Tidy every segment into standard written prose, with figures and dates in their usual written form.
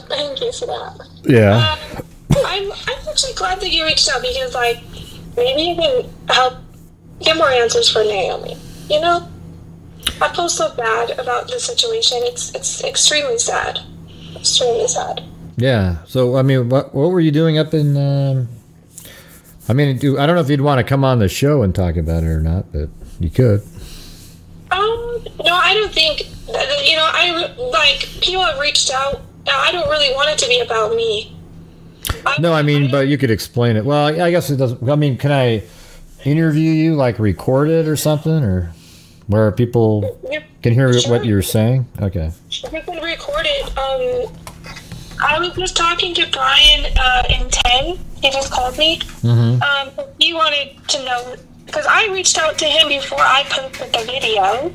Thank you for that. Yeah. I'm actually glad that you reached out because, like, maybe you can help get more answers for Naomi. You know, I feel so bad about the situation. It's extremely sad. Extremely sad. Yeah. So, I mean, what were you doing up in? I mean, I don't know if you'd want to come on the show and talk about it or not, but you could. No, I don't think. You know, people have reached out. I don't really want it to be about me. No, I mean, but you could explain it. Well, I guess it doesn't. I mean, can I interview you, like record it or something, or where people can hear what you're saying? Okay. We can record it. I was just talking to Brian in 10. He just called me. Mm-hmm. He wanted to know, because I reached out to him before I posted the video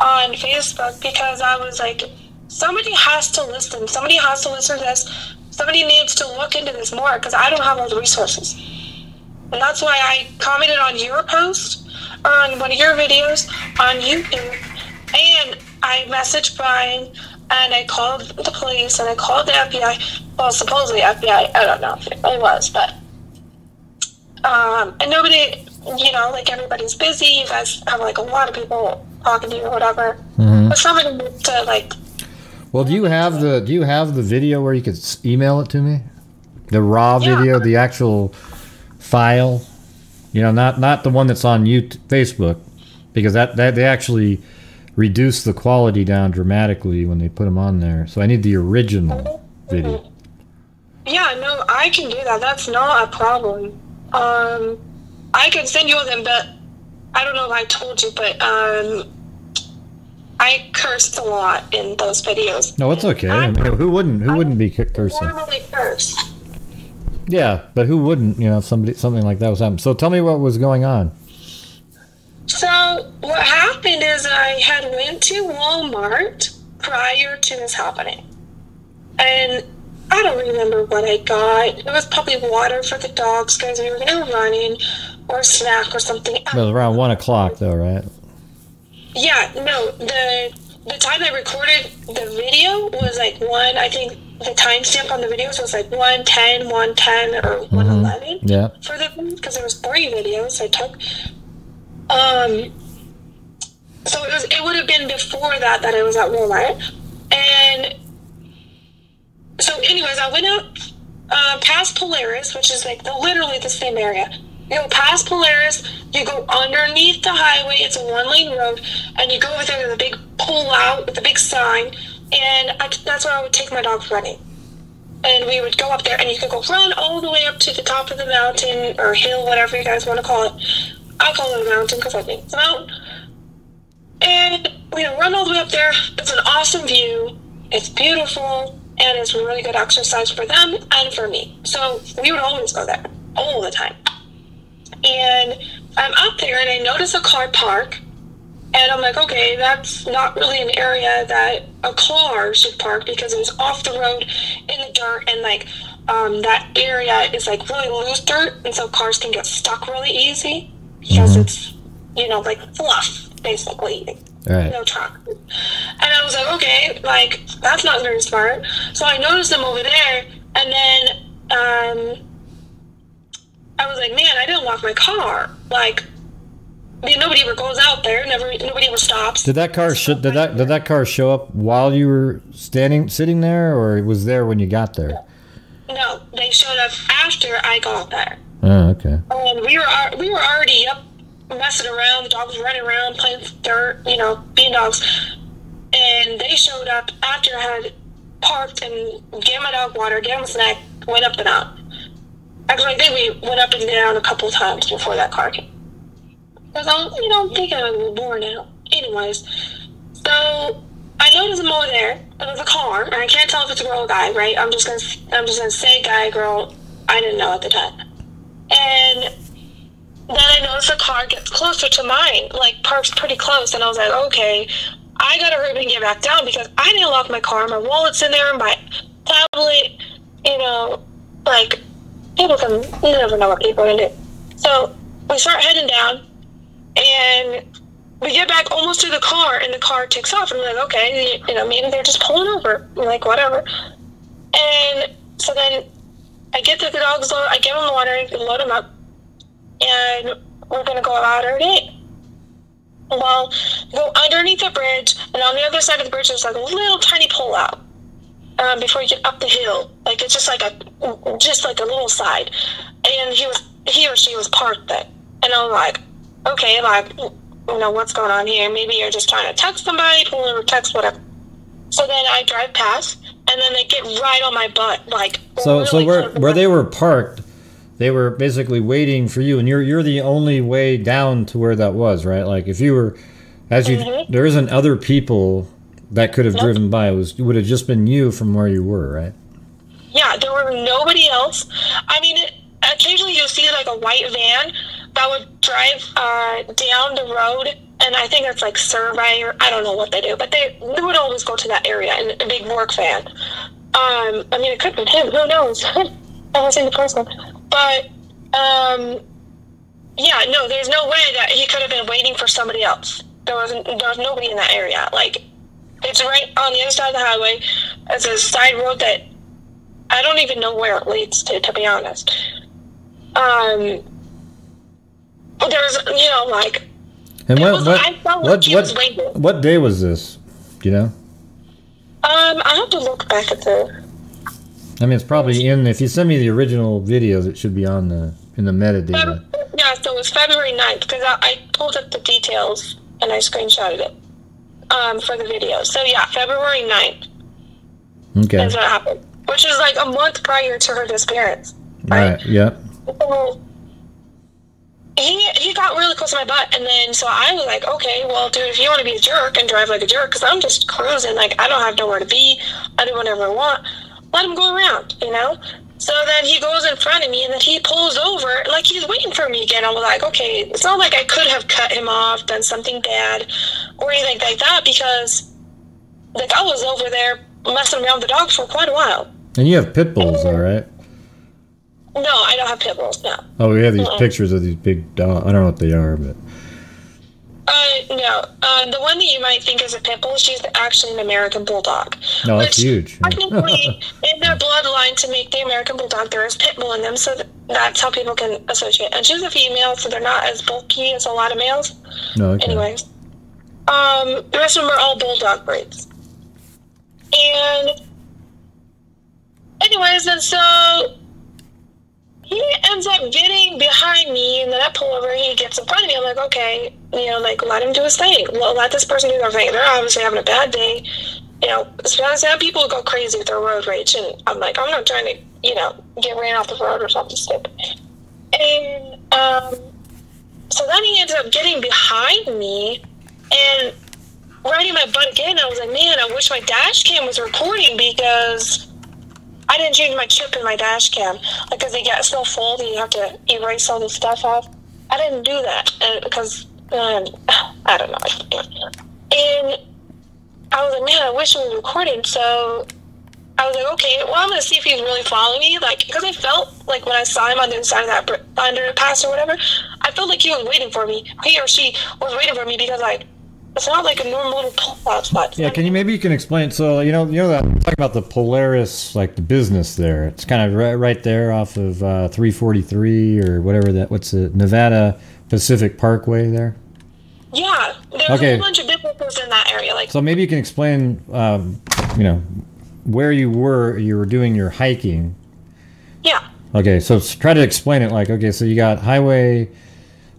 on Facebook, because I was like, somebody has to listen. Somebody has to listen to this. Somebody needs to look into this more, because I don't have all the resources. And that's why I commented on your post, on one of your videos on YouTube, and I messaged Brian, and I called the police, and I called the FBI. Well, supposedly FBI, I don't know if it really was, but and nobody, you know, like, everybody's busy. You guys have, like, a lot of people talking to you or whatever. Mm-hmm. But somebody needs to, like. Well, do you have the video where you could email it to me? The raw video, the actual file, you know, not the one that's on YouTube, Facebook, because that they actually reduce the quality down dramatically when they put them on there. So I need the original video. Yeah, no, I can do that. That's not a problem. I can send you them, but I don't know if I told you, but I cursed a lot in those videos. No, it's okay. I mean, who wouldn't be cursing? I normally curse. Yeah, but who wouldn't? You know, if something like that was happening. So tell me what was going on. So what happened is I had went to Walmart prior to this happening, and I don't remember what I got. It was probably water for the dogs because we were going to run in, or a snack or something. It was around 1 o'clock though, right? Yeah, no, the time I recorded the video was like I think the timestamp on the videos was like 1:10, 1:10, or 1:11. Yeah. For because there was 3 videos I took. So it would have been before that I was at Walmart. And so anyways, I went out past Polaris, which is like literally the same area. You go past Polaris, you go underneath the highway, it's a 1-lane road, and you go over there to the big pull out with the big sign, and that's where I would take my dog running. And we would go up there, and you could go run all the way up to the top of the mountain, or hill, whatever you guys want to call it. I call it a mountain because I think it's a mountain. And we run all the way up there. It's an awesome view. It's beautiful, and it's really good exercise for them and for me. So we would always go there, all the time. And I'm up there, and I notice a car park, and I'm like, okay, that's not really an area that a car should park, because it was off the road in the dirt, and like that area is like really loose dirt, and so cars can get stuck really easy because it's, you know, like fluff, basically. Right. No truck. And I was like, okay, like, that's not very smart. So I noticed them over there, and then I was like, man, I didn't lock my car. Like, I mean, nobody ever goes out there. Nobody ever stops. Did that car did that car show up while you were sitting there, or it was there when you got there? No, they showed up after I got there. Oh, okay. We were already up messing around. The dogs were running around, playing with dirt, you know, being dogs. And they showed up after I had parked and gave my dog water, gave him a snack, went up and out. Actually, I think we went up and down a couple times before that car came. Because I'm thinking I was born out. Anyways, so I noticed him over there. It was a car, and I can't tell if it's a girl or guy, right? I'm just gonna say guy, girl. I didn't know at the time. And then I noticed the car gets closer to mine, like parks pretty close, and I was like, okay, I gotta hurry and get back down because I didn't lock my car. My wallet's in there, my tablet, like. You never know what people are going to do. So we start heading down, and we get back almost to the car, and the car takes off. And I'm like, okay, maybe they're just pulling over. I'm like, whatever. And so then I get the dogs, I give them water, load them up, and we're going to go out our date. Well, go underneath the bridge, and on the other side of the bridge, there's like a little tiny pull-out before you get up the hill. Like, it's just like a little side. And he or she was parked there. And I'm like, okay, like, you know, what's going on here? Maybe you're just trying to text somebody, pull over text, whatever. So then I drive past, and then they get right on my butt, like. So really where they were parked, they were basically waiting for you, and you're the only way down to where that was, right? Like if you were, there isn't other people that could have driven by. It would have just been you from where you were, right? Yeah, there were nobody else. I mean, occasionally you'll see like a white van that would drive down the road, and I think it's like survey or I don't know what they do, but they would always go to that area in a big work van. I mean, it could have been him. Who knows? I haven't seen the person. But, yeah, no, there's no way that he could have been waiting for somebody else. There was nobody in that area. Like, it's right on the other side of the highway. It's a side road that I don't even know where it leads to be honest. There's, you know, like... And what day was this? Do you know? I have to look back at the... I mean, it's probably if you send me the original videos, it should be in the metadata. Yeah, so it was February 9th, because I pulled up the details, and I screenshotted it for the video. So, yeah, February 9th. Okay. That's what happened. Which is like a month prior to her disappearance. Right? Yeah. So, he got really close to my butt, and then, so I was like, okay, well, dude, if you want to be a jerk and drive like a jerk, because I'm just cruising, like, I don't have nowhere to be, I do whatever I want, let him go around, you know? So then he goes in front of me, and then he pulls over, like he's waiting for me again. I was like, okay, it's not like I could have cut him off, done something bad, or anything like that, because, like, I was over there messing around with the dogs for quite a while. And you have pit bulls, though, right? No, I don't have pit bulls, no. Oh, we have these pictures of these big dogs. I don't know what they are, but... No. The one that you might think is a pit bull, she's actually an American bulldog. No, that's huge. Technically, in their bloodline to make the American bulldog, there is pit bull in them, so that's how people can associate. And she's a female, so they're not as bulky as a lot of males. No, okay. Anyways. The rest of them are all bulldog breeds. And... anyways, and so... he ends up getting behind me, and then I pull over, he gets in front of me. I'm like, okay, you know, like, let him do his thing. Let this person do their thing. They're obviously having a bad day. You know, some people go crazy with their road rage, and I'm like, I'm not trying to, you know, get ran off the road or something stupid. And, so then he ends up getting behind me, and riding my butt again. I was like, man, I wish my dash cam was recording, because... I didn't change my chip in my dash cam, like, because they get so full that you have to erase all the stuff off. I didn't do that because I don't know. And I was like, man, I wish it was recording. So I was like, okay, well, I'm gonna see if he's really following me, like, because I felt like when I saw him on the other side of that underpass or whatever, I felt like he was waiting for me. He or she was waiting for me because, like, it's not like a normal little pull-out spot. Yeah, you can explain? So you know that talking about the Polaris, like the business there. It's kind of right there off of 343 or whatever that. What's the Nevada Pacific Parkway there? Yeah, there's a whole bunch of businesses in that area. Like, so maybe you can explain, you know, where you were doing your hiking. Yeah. Okay, so try to explain it. Like, okay, so you got highway.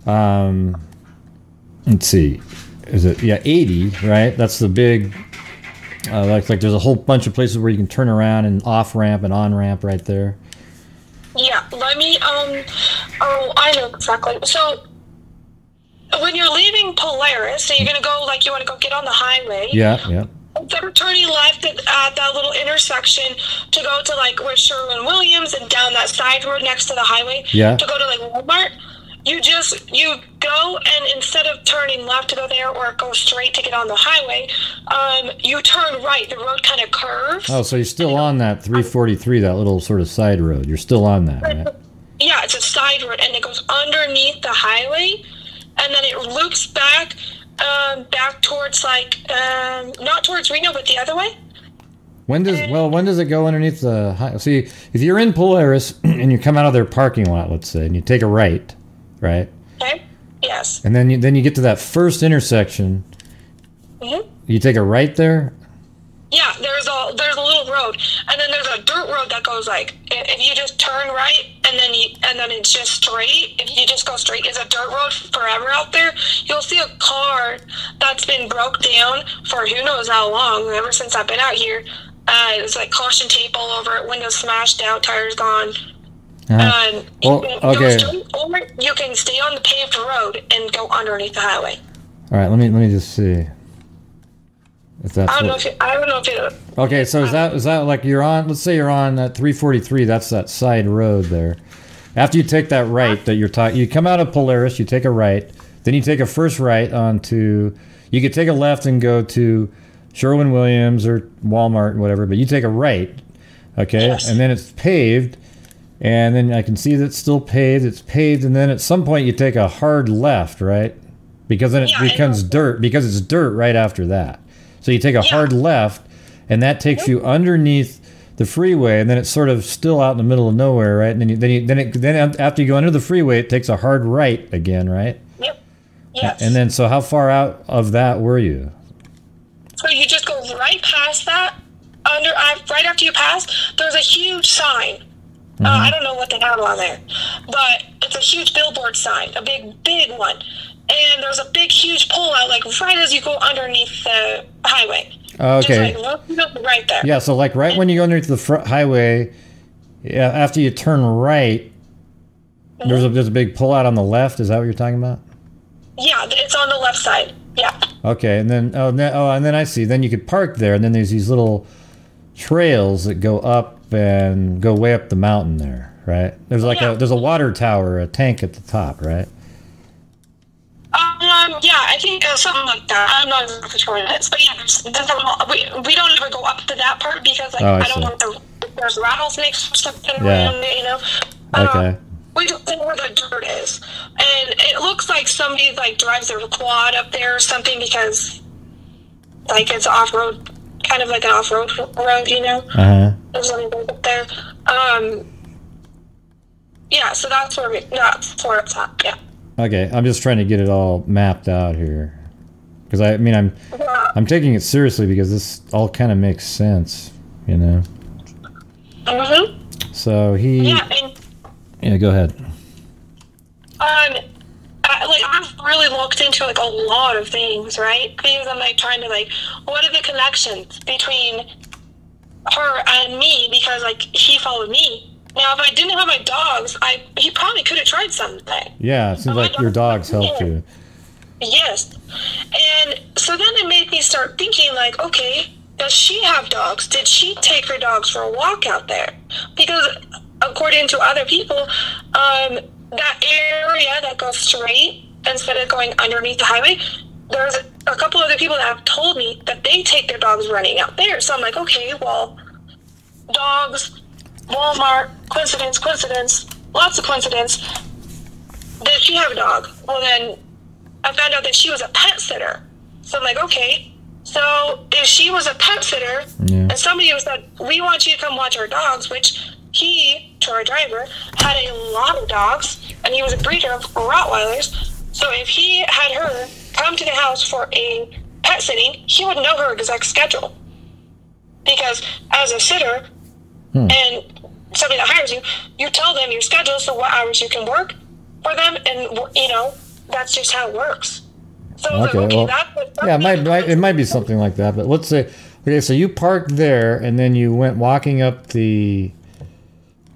Let's see. Is it 80, right? That's the big like there's a whole bunch of places where you can turn around and off ramp and on ramp right there. Yeah, let me I know exactly. So when you're leaving Polaris, so you're gonna go, like, you want to go get on the highway. Yeah. Instead of turning left at that little intersection to go to, like, where Sherwin-Williams and down that side road next to the highway. Yeah. To go to, like, Walmart. You go, and instead of turning left to go there or go straight to get on the highway, you turn right. The road kind of curves. Oh, so you're still on that 343, that little sort of side road. You're still on that, right? Yeah, it's a side road, and it goes underneath the highway, and then it loops back towards, like, not towards Reno, but the other way. When does it go underneath the high? See, if you're in Polaris and you come out of their parking lot, let's say, and you take a right? Okay. Yes. And then you get to that first intersection. Mm-hmm. You take a right there. Yeah, there's a little road, and then there's a dirt road that goes like, if you just turn right and then it's just straight. If you just go straight, it's a dirt road forever out there. You'll see a car that's been broke down for who knows how long, ever since I've been out here. It's like caution tape all over it, windows smashed out, tires gone. Well, you can okay. go straight, or you can stay on the paved road and go underneath the highway. All right, let me just see. If that's I don't know if it. Okay, so is that like you're on? Let's say you're on that 343. That's that side road there. After you take that right that you're talking, you come out of Polaris, you take a right, then you take a first right onto. You could take a left and go to Sherwin-Williams or Walmart and whatever, but you take a right, okay, yes. And then it's paved, and then I can see that it's still paved. It's paved, and then at some point you take a hard left, right? Because then it becomes dirt. Because it's dirt right after that. So you take a hard left, and that takes you underneath the freeway, and then it's sort of still out in the middle of nowhere, right? And then after you go under the freeway, it takes a hard right again, right? Yep. Yes. And then, so how far out of that were you? So you just go right past that. Right after you pass, there's a huge sign. Mm-hmm. I don't know what they have on there, but it's a huge billboard sign, a big one. And there's a big, huge pole out, like right as you go underneath the highway. Okay. Just like right there. Yeah, so like right when you go underneath the highway, after you turn right, mm-hmm. there's a big pull out on the left. Is that what you're talking about? Yeah, it's on the left side. Yeah. Okay, and then and then I see. Then you could park there, and then there's these little trails that go up and go way up the mountain there, right? There's like there's a water tower, a tank at the top, right? Yeah, I think something like that. I'm not exactly sure what it is, but yeah, we don't ever go up to that part because I don't know if there's rattlesnakes or something around it, you know. Okay. We don't know where the dirt is, and it looks like somebody drives their quad up there or something because it's off road, kind of like an off road road, you know. There's something up there. Yeah, so that's where it's at. Yeah. Okay, I'm just trying to get it all mapped out here, because I'm taking it seriously because this all kind of makes sense, you know. Mhm. So yeah, go ahead. I've really looked into a lot of things, right? Because I'm trying to what are the connections between her and me? Because he followed me. Now, if I didn't have my dogs, he probably could have tried something. Yeah, it seems like your dogs helped you. Yes. And so then it made me start thinking, okay, does she have dogs? Did she take her dogs for a walk out there? Because according to other people, that area that goes straight instead of going underneath the highway, there's a couple other people that have told me that they take their dogs running out there. So I'm like, okay, well, dogs... Walmart, coincidence, lots of coincidence. Did she have a dog? Well, then I found out that she was a pet sitter. So I'm like, okay, so if she was a pet sitter, and somebody was said, we want you to come watch our dogs, which he, to our driver, had a lot of dogs, and he was a breeder of Rottweilers. So if he had her come to the house for a pet sitting, he would know her exact schedule. Because as a sitter, and somebody that hires you, you tell them your schedule, so what hours you can work for them, and that's just how it works. So it might be something like that. But let's say, okay, so you parked there, and then you went walking up the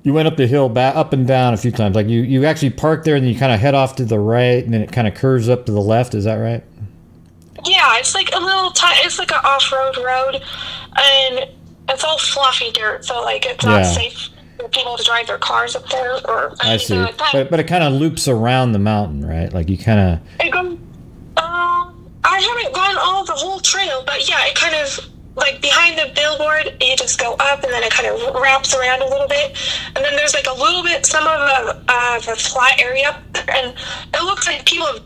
hill, back up and down a few times. You actually parked there, and then you kind of head off to the right, and then it kind of curves up to the left. Is that right? Yeah, it's like a little. It's like an off-road road, and it's all fluffy dirt, so it's not safe for people to drive their cars up there or anything like that. But it kind of loops around the mountain, right? You kind of. It goes. I haven't gone all the whole trail, but yeah, it kind of behind the billboard, you just go up, and then it kind of wraps around a little bit, and then there's a little bit, some of a flat area, and it looks like people have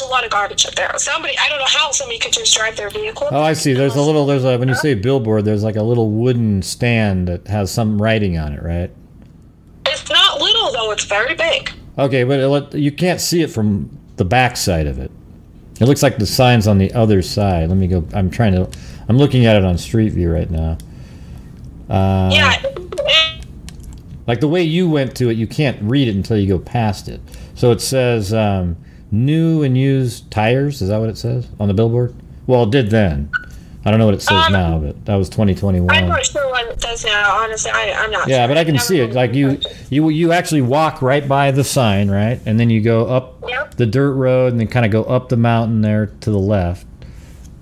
a lot of garbage up there. Somebody, I don't know how somebody could just drive their vehicle. Oh, I see. There's a when you say billboard, there's like a little wooden stand that has some writing on it, right? It's not little though. It's very big. Okay, but you can't see it from the back side of it. It looks like the sign's on the other side. Let me go. I'm looking at it on Street View right now. Yeah. Like the way you went to it, you can't read it until you go past it. So it says new and used tires. Is that what it says on the billboard? Well, it did then. I don't know what it says now, but that was 2021. I'm not sure what it says now. Honestly, I'm not. Yeah, sure. but I can see it. Like you actually walk right by the sign, right, and then you go up the dirt road and then kind of go up the mountain there to the left.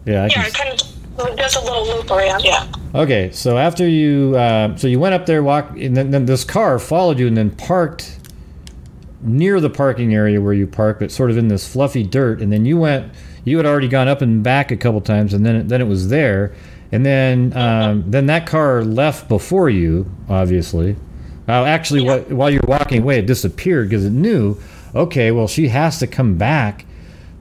Yeah. It kind of does a little loop around. Yeah. Okay, so after you went up there, walked, and then this car followed you and then parked near the parking area where you parked, but sort of in this fluffy dirt, and then you had already gone up and back a couple times, and then it was there, and then that car left before you, obviously. Actually, while you're walking away, it disappeared because it knew, okay, well, she has to come back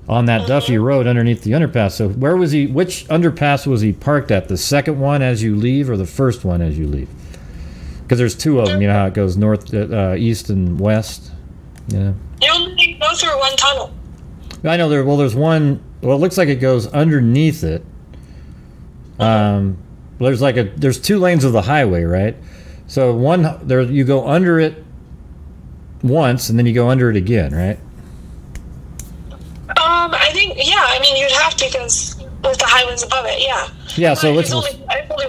on that Duffy Road underneath the underpass. So where was he? Which underpass was he parked at? The second one as you leave, or the first one as you leave? Because there's two of them. You know how it goes north, east, and west. Yeah. You only go through one tunnel. I know there. Well, there's one. Well, it looks like it goes underneath it. There's two lanes of the highway, right? So you go under it once, and then you go under it again, right? I think, yeah. I mean, you'd have to because with the highways above it, yeah. Yeah. So it's only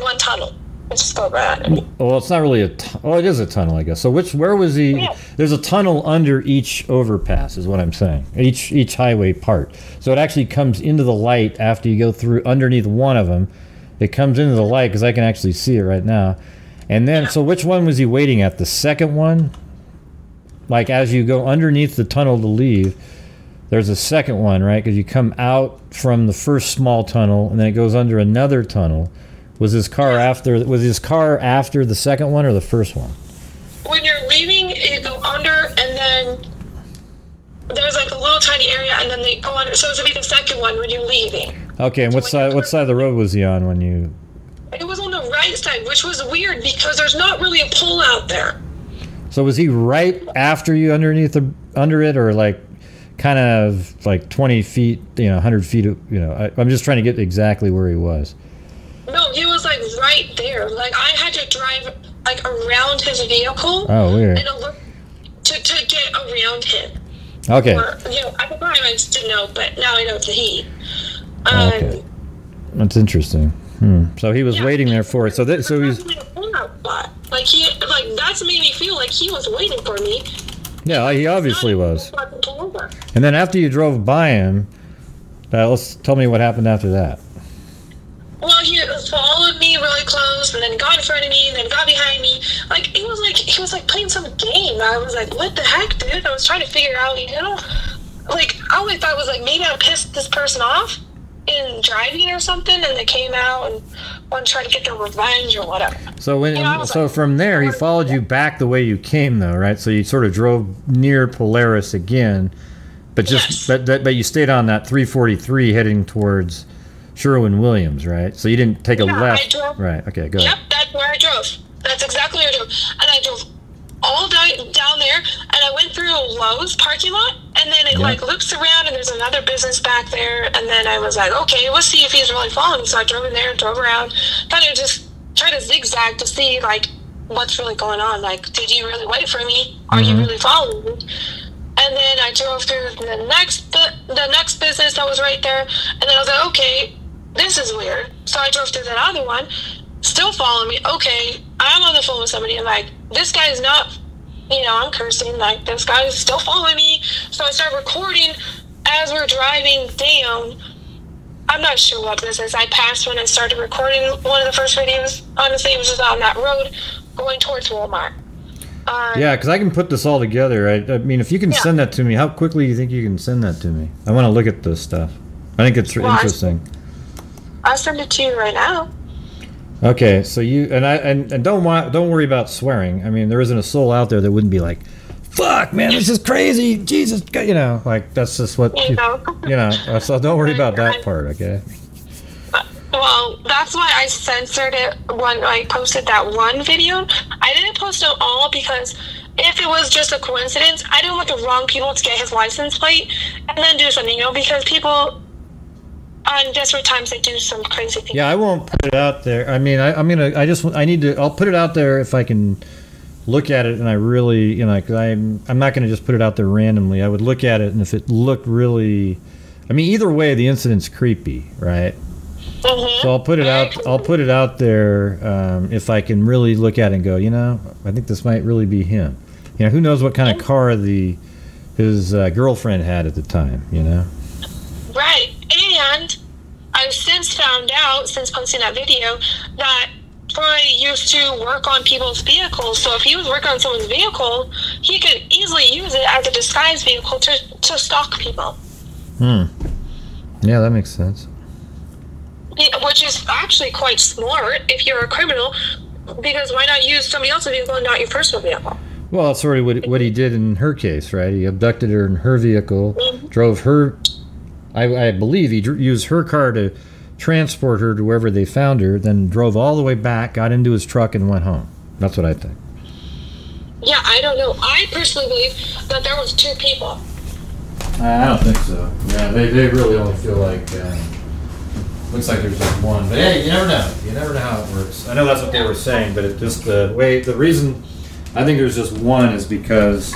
one tunnel. It's just go around. Well, it's not really it is a tunnel, I guess. So where was he? Yeah. There's a tunnel under each overpass, is what I'm saying. Each highway part. So it actually comes into the light after you go through underneath one of them. It comes into the light because I can actually see it right now. And then, so which one was he waiting at? The second one? Like as you go underneath the tunnel to leave, there's a second one, right? Because you come out from the first small tunnel and then it goes under another tunnel. Was his car after the second one or the first one? When you're leaving, you go under, and then there's like a little tiny area, and then they go under. So it would be the second one when you're leaving. Okay, and what side of the road was he on when you? It was on the right side, which was weird because there's not really a pole out there. So was he right after you under it, or like kind of like 20 feet, 100 feet? I'm just trying to get exactly where he was. No, he was like right there. Like I had to drive like around his vehicle. Oh, weird. And to get around him. Okay. Or, at the time I just didn't know, but now I know it's a he. Okay. That's interesting. So he was waiting there for it. So he's like that's made me feel like he was waiting for me. Yeah, he obviously was. And then after you drove by him, tell me what happened after that. Well, he followed me really close, and then got in front of me, and then got behind me. Like he was like playing some game. I was like, "What the heck, dude?" I was trying to figure out, like I only thought it was like maybe I pissed this person off in driving or something, and they came out and wanted to try to get their revenge or whatever. So from there, he followed you back the way you came, though, right? So you sort of drove near Polaris again, but but you stayed on that 343 heading towards Sherwin-Williams, right? So you didn't take a left. Right. Okay, go ahead. Yep, that's where I drove. That's exactly where I drove. And I drove all down there, and I went through a Lowe's parking lot, and then it like loops around, and there's another business back there, and then I was like, okay, let's see if he's really following me. So I drove in there, drove around, kind of just tried to zigzag to see like what's really going on. Like, did you really wait for me? Are you really following me? And then I drove through the next business that was right there, and then I was like, okay, this is weird. So I drove through that other one, still following me. Okay, I'm on the phone with somebody. I'm like, this guy's not, I'm cursing. Like, this guy's still following me. So I start recording as we're driving down. I'm not sure what business I passed when I started recording one of the first videos. Honestly, it was just on that road going towards Walmart. Yeah, because I can put this all together. I mean, if you can send that to me, how quickly do you think you can send that to me? I want to look at this stuff. I think it's interesting. I'll send it to you right now. Okay, so you and don't worry about swearing. I mean, there isn't a soul out there that wouldn't be like, fuck, man, this is crazy. Jesus, you know, like that's just what you know. So don't worry about that part, okay? Well, that's why I censored it when I posted that one video. I didn't post it all because if it was just a coincidence, I didn't want the wrong people to get his license plate and then do something, you know, because people on desperate times, they do some crazy things. Yeah, I won't put it out there. I mean, I'll put it out there if I can look at it and I really, you know, because I'm not going to just put it out there randomly. I would look at it, and if it looked really, I mean, either way, the incident's creepy, right? Mm-hmm. So I'll put it out. I'll put it out there if I can really look at it and go, you know, I think this might really be him. You know, who knows what kind of car his girlfriend had at the time, you know? Right. And I've since found out, since posting that video, that Troy used to work on people's vehicles. So if he was working on someone's vehicle, he could easily use it as a disguised vehicle to stalk people. Yeah, that makes sense. Yeah, which is actually quite smart if you're a criminal, because why not use somebody else's vehicle and not your personal vehicle? Well, that's sort of what he did in her case, right? He abducted her in her vehicle, drove her. I believe he used her car to transport her to wherever they found her, then drove all the way back, got into his truck, and went home. That's what I think. Yeah, I don't know. I personally believe that there was two people. I don't think so. Yeah, they really only feel like looks like there's just one. But hey, you never know. You never know how it works. I know that's what they were saying, but it just the reason I think there's just one is because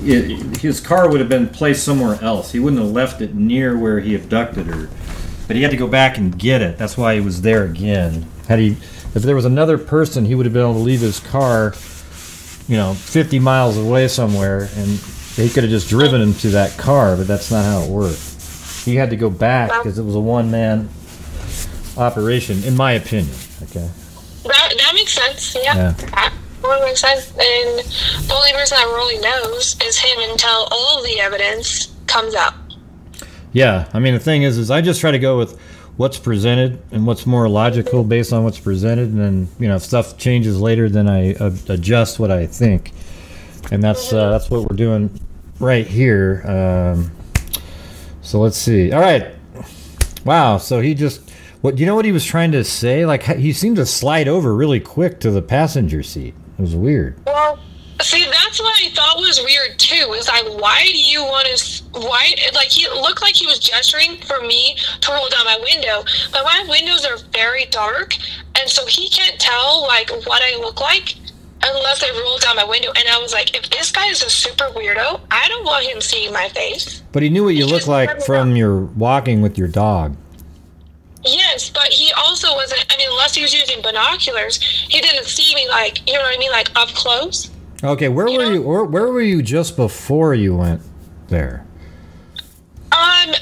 his car would have been placed somewhere else. He wouldn't have left it near where he abducted her, but he had to go back and get it. That's why he was there again. If there was another person, he would have been able to leave his car, 50 miles away somewhere, and he could have just driven him to that car. But that's not how it worked. He had to go back because it was a one-man operation, in my opinion. Okay. That makes sense. Yeah. That makes sense. And the only person that really knows is him until all the evidence comes out. Yeah. I mean, the thing is I just try to go with what's presented and what's more logical based on what's presented. And then, if stuff changes later, then I adjust what I think. And that's what we're doing right here. So let's see. All right. Wow. So he just... do you know what he was trying to say? Like, he seemed to slide over really quick to the passenger seat. It was weird. Well, see, that's what I thought was weird too. Is like, why do you want to? He looked like he was gesturing for me to roll down my window, but my windows are very dark, and so he can't tell what I look like unless I roll down my window. And I was like, if this guy is a super weirdo, I don't want him seeing my face. But he knew what you look like from your walking with your dog. Yes, but he also wasn't, unless he was using binoculars, he didn't see me up close. Okay, where were you just before you went there? I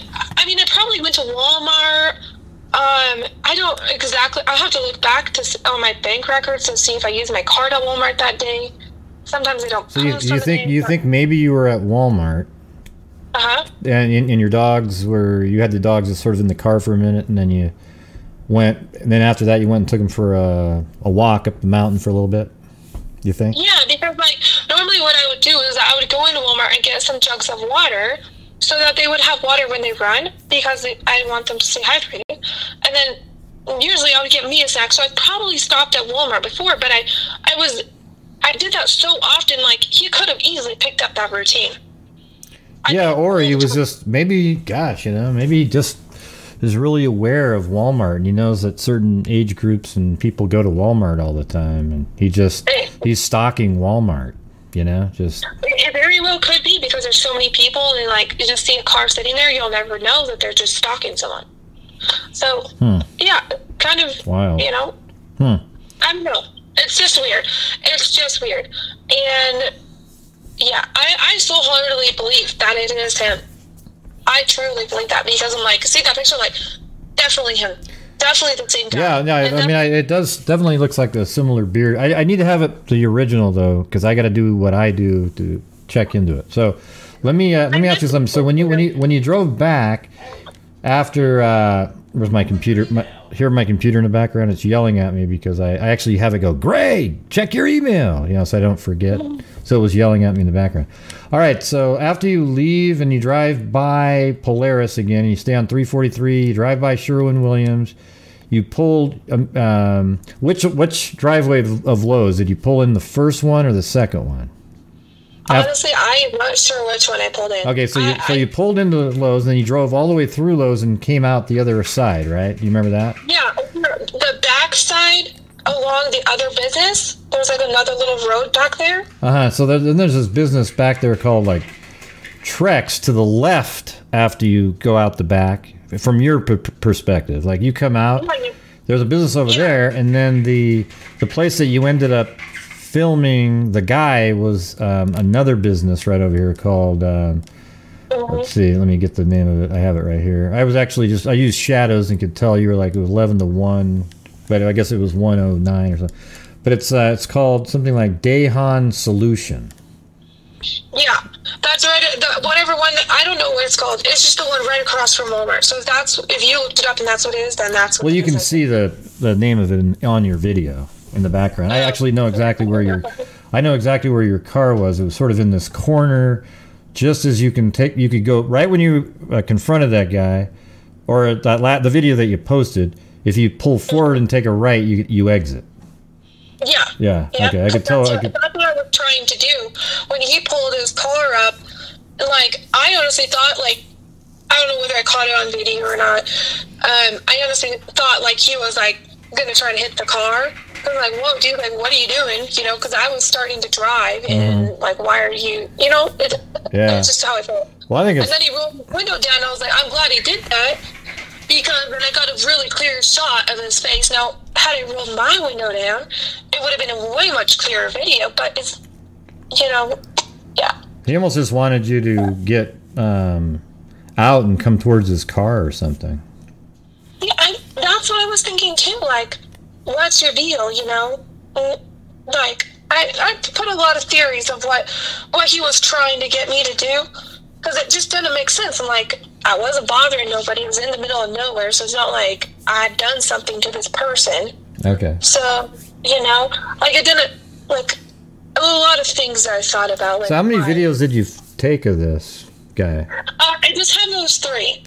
probably went to Walmart. I don't exactly, I'll have to look back on my bank records to see if I used my card at Walmart that day. Sometimes I don't. So you think maybe you were at Walmart? Uh-huh. And your dogs you had the dogs just sort of in the car for a minute, and then you went, and then after that you went and took them for a walk up the mountain for a little bit, you think? Yeah, because normally what I would do is I would go into Walmart and get some jugs of water so that they would have water when they run, because I want them to stay hydrated. And then usually I would get me a snack, so I probably stopped at Walmart before, but I did that so often, he could have easily picked up that routine. Yeah, or he was just, maybe he just is really aware of Walmart, and he knows that certain age groups and people go to Walmart all the time, and he's stalking Walmart, just... It very well could be, because there's so many people, and you just see a car sitting there, you'll never know that they're just stalking someone. So, yeah, kind of, wild. I don't know. It's just weird. And... yeah, I still wholeheartedly believe that it is him. I truly believe that, because I'm see that picture, definitely him. Definitely the same guy. Yeah, it does definitely looks like a similar beard. I need to have it the original, though, because I got to do what I do to check into it. So let me ask you something. So when you drove back after, where's my computer? hear my computer in the background. It's yelling at me because I actually have it go, Greg, check your email, so I don't forget. So it was yelling at me in the background. All right, so after you leave and you drive by Polaris again, you stay on 343, you drive by Sherwin-Williams, you pulled, which driveway of Lowe's? Did you pull in the first one or the second one? Honestly, I am not sure which one I pulled in. Okay, so you pulled into Lowe's, and then you drove all the way through Lowe's and came out the other side, right? Do you remember that? Yeah, the back side along the other business, there's like another little road back there. So then there's this business back there called like Trex to the left after you go out the back, from your perspective. Like you come out, there's a business over there, and then the place that you ended up filming the guy was another business right over here called let's see, let me get the name of it. I have it right here. I was actually I used shadows and could tell you were like it was 11 to 1, but I guess it was 109 or something. But it's called something like Dahan Solution. Yeah, that's right. Whatever one, I don't know what it's called. It's just the one right across from Walmart. So if you looked it up and that's what it is, then that's what it is. Well, you can see the name of it on your video in the background. I actually know exactly where your car was. It was sort of in this corner, just as you could go right when you confronted that guy, or the video that you posted. If you pull forward and take a right, you exit. Yeah. Yeah. Okay. I could tell. That's what I was trying to do when he pulled his car up. Like I honestly thought, like I don't know whether I caught it on video or not. I honestly thought like he was like gonna try to hit the car. I'm like, whoa, dude, like, what are you doing? Because I was starting to drive, and like, why are you? That's just how I felt. Well, I think and then he rolled the window down. And I was like, I'm glad he did that because then I got a really clear shot of his face. Now, had I rolled my window down, it would have been a way much clearer video. But it's, yeah. He almost just wanted you to get out and come towards his car or something. Yeah, that's what I was thinking too. Like, what's your deal? Like, I put a lot of theories of what he was trying to get me to do, because it just didn't make sense. I'm like, I wasn't bothering nobody. It was in the middle of nowhere, so it's not like I'd done something to this person. Okay. So, like, it didn't, like, a lot of things I thought about. Like, so how many videos did you take of this guy? I just have those 3.